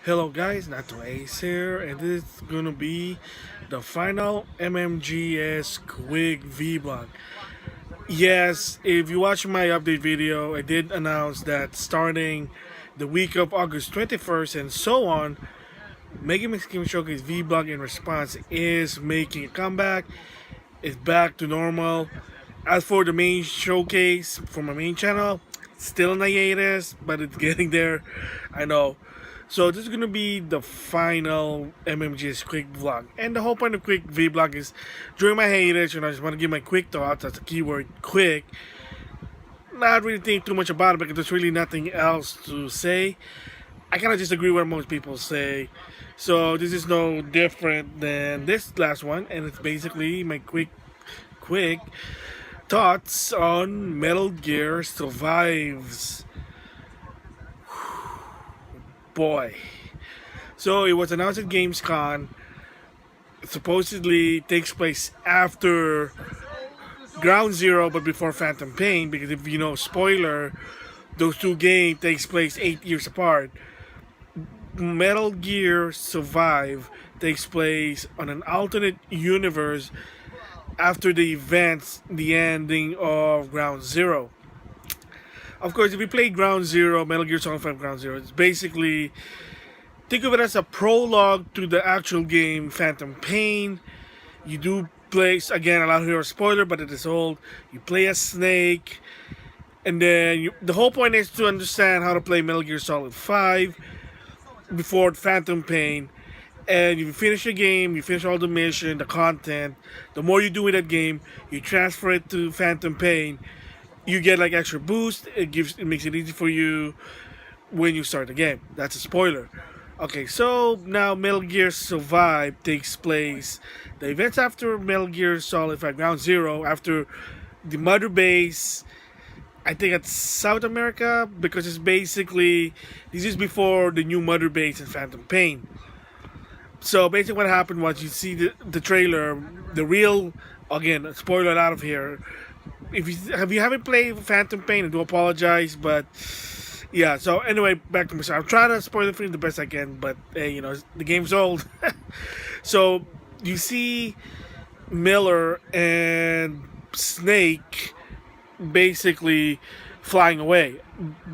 Hello guys, NautoAce here, and this is gonna be the final MmGS quick vlog. Yes, if you watch my update video, I did announce that starting the week of August 21st and so on, Megamix Game Showcase vlog in response is making a comeback. It's back to normal. As for the main showcase for my main channel, still in hiatus, but it's getting there. I know. So this is gonna be the final MMG's quick vlog, and the whole point of quick vlog is during my hiatus, I just want to give my quick thoughts. That's the keyword, quick. Not really think too much about it because there's really nothing else to say. I kind of just agree with what most people say. So this is no different than this last one, and it's basically my quick thoughts on Metal Gear Survives. Boy. So it was announced at Gamescom. It supposedly takes place after Ground Zero, but before Phantom Pain. Because if you know, spoiler, those two games takes place 8 years apart. Metal Gear Survive takes place on an alternate universe after the events, the ending of Ground Zero. Of course, if you play Ground Zero, Metal Gear Solid 5 Ground Zero, it's basically, think of it as a prologue to the actual game Phantom Pain. You do play, again, a lot of here a spoiler, but it is old. You play as Snake, and then the whole point is to understand how to play Metal Gear Solid 5 before Phantom Pain. And if you finish the game, you finish all the mission, the content, the more you do with that game, you transfer it to Phantom Pain, you get like extra boost. It makes it easy for you when you start the game. That's a spoiler. Okay, so now Metal Gear Survive takes place. The events after Metal Gear Solid 5 Ground Zero, after the mother base, I think it's South America, because it's basically, this is before the new mother base in Phantom Pain. So basically what happened was, you see the trailer, the real, again, spoiler out of here. If you haven't played Phantom Pain, I do apologize, but yeah. So anyway, back to myself. I'm trying to spoil it for you the best I can, but hey, the game's old. So you see Miller and Snake basically flying away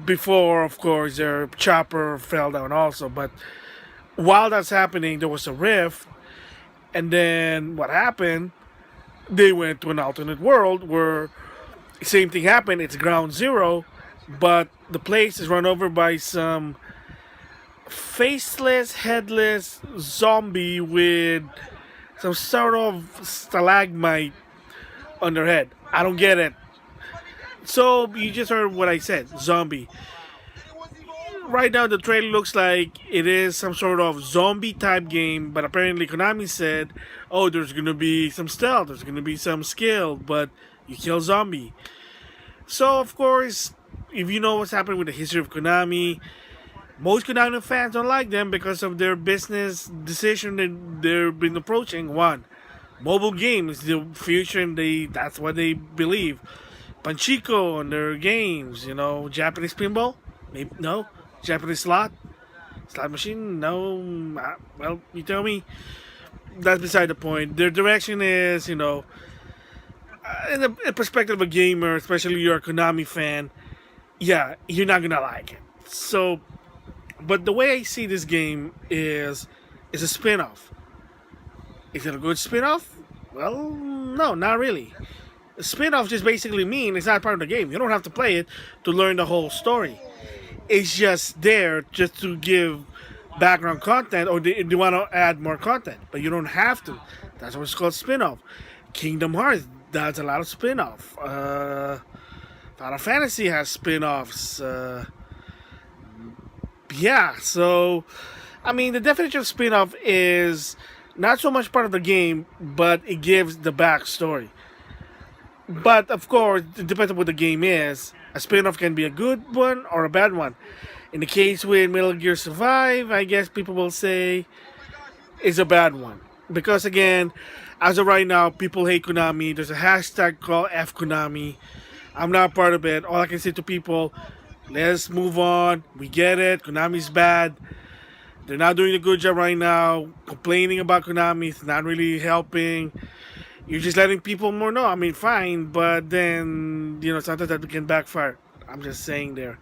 before, of course, their chopper fell down also. But while that's happening, there was a rift, and then what happened? They went to an alternate world where same thing happened. It's Ground Zero, but the place is run over by some faceless, headless zombie with some sort of stalagmite on their head. I don't get it. So you just heard what I said, zombie. Right now, the trailer looks like it is some sort of zombie type game, but apparently Konami said, "Oh, there's gonna be some stealth, there's gonna be some skill, but you kill zombie." So of course, if you know what's happening with the history of Konami, most Konami fans don't like them because of their business decision that they've been approaching. One, mobile games, the future, and that's what they believe. Panchico on their games, Japanese pinball, maybe no. Japanese slot machine, no. Well, you tell me. That's beside the point. Their direction is, in the perspective of a gamer, especially you're a Konami fan, yeah, you're not gonna like it. So, but the way I see this game is a spin-off. Is it a good spin-off? Well, no, not really. A spin-off just basically means it's not part of the game. You don't have to play it to learn the whole story. It's just there just to give background content, or they want to add more content, but you don't have to. That's what it's called, spin-off. Kingdom Hearts does a lot of spin-off. Final Fantasy has spin-offs. Yeah, so I mean, the definition of spin-off is not so much part of the game, but it gives the backstory. But of course, it depends on what the game is. A spin-off can be a good one or a bad one. In the case with Metal Gear Survive, I guess people will say is a bad one. Because again, as of right now, people hate Konami. There's a hashtag called FKonami. I'm not part of it. All I can say to people, let's move on. We get it. Konami's bad. They're not doing a good job right now. Complaining about Konami is not really helping. You're just letting people more know. I mean, fine, but then, sometimes that can backfire. I'm just saying there.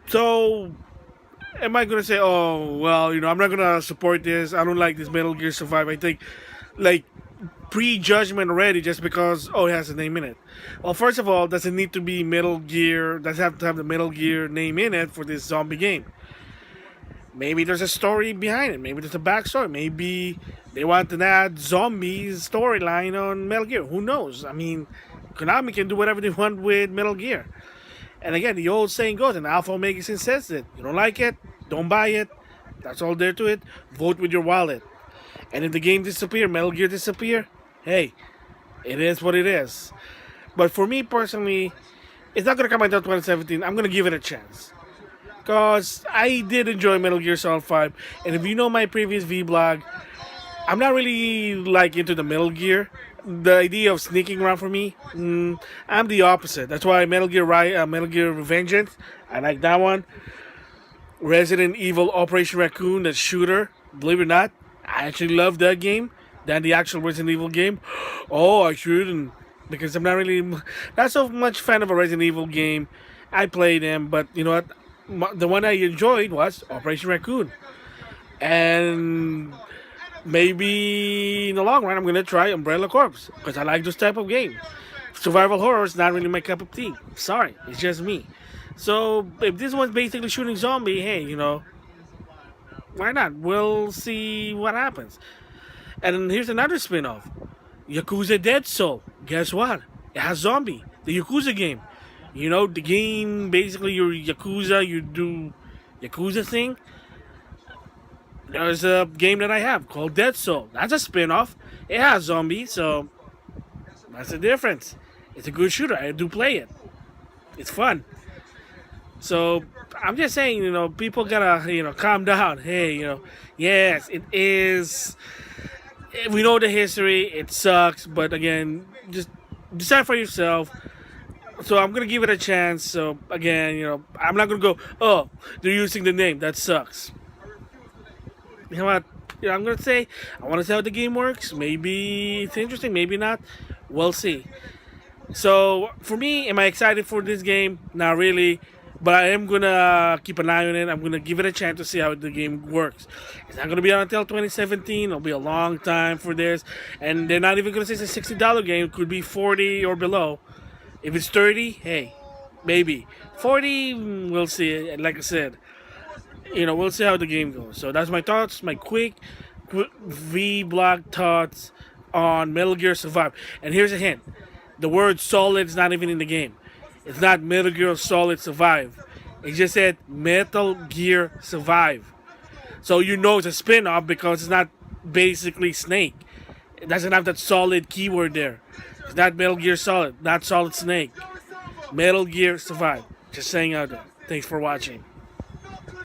So, am I gonna say, oh well, I'm not gonna support this. I don't like this Metal Gear Survive. I think, like, prejudgment already just because it has a name in it. Well, first of all, does it need to be Metal Gear? Does it have to have the Metal Gear name in it for this zombie game? Maybe there's a story behind it. Maybe there's a backstory. Maybe they want to add zombies storyline on Metal Gear. Who knows? I mean, Konami can do whatever they want with Metal Gear. And again, the old saying goes, and Alpha Omega says it: you don't like it, don't buy it. That's all there to it. Vote with your wallet. And if the game disappear, Metal Gear disappear, hey, it is what it is. But for me personally, it's not gonna come out until 2017. I'm gonna give it a chance. Because I did enjoy Metal Gear Solid 5. And if you know my previous vlog, I'm not really like into the Metal Gear. The idea of sneaking around for me, I'm the opposite. That's why Metal Gear Revengeance, I like that one. Resident Evil Operation Raccoon, that shooter, believe it or not, I actually love that game than the actual Resident Evil game. Oh, I shouldn't, because I'm not so much fan of a Resident Evil game. I played them, but you know what? The one I enjoyed was Operation Raccoon. And maybe in the long run, I'm going to try Umbrella Corps, because I like this type of game. Survival horror is not really my cup of tea. Sorry, it's just me. So, if this one's basically shooting zombie, hey, why not? We'll see what happens. And here's another spin-off. Yakuza Dead Soul. Guess what? It has zombie. The Yakuza game. The game, basically you're Yakuza, you do Yakuza thing. There's a game that I have called Dead Soul. That's a spin-off. It has zombies, so that's the difference. It's a good shooter. I do play it. It's fun. So I'm just saying, people gotta, calm down. Hey, yes, it is. We know the history. It sucks, but again, just decide for yourself. So I'm gonna give it a chance. So again, I'm not gonna go, oh, they're using the name. That sucks. You know what? I'm gonna say I want to see how the game works. Maybe it's interesting. Maybe not. We'll see. So for me, am I excited for this game? Not really. But I am gonna keep an eye on it. I'm gonna give it a chance to see how the game works. It's not gonna be out until 2017. It'll be a long time for this, and they're not even gonna say it's a $60 game. It could be 40 or below. If it's 30, hey, maybe 40. We'll see. Like I said, we'll see how the game goes. So that's my thoughts. My quick vlog thoughts on Metal Gear Survive. And here's a hint: the word "solid" is not even in the game. It's not Metal Gear Solid Survive. It just said Metal Gear Survive. So it's a spin-off because it's not basically Snake. It doesn't have that solid keyword there. It's not Metal Gear Solid, not Solid Snake. Metal Gear Survive. Just saying out there. Thanks for watching.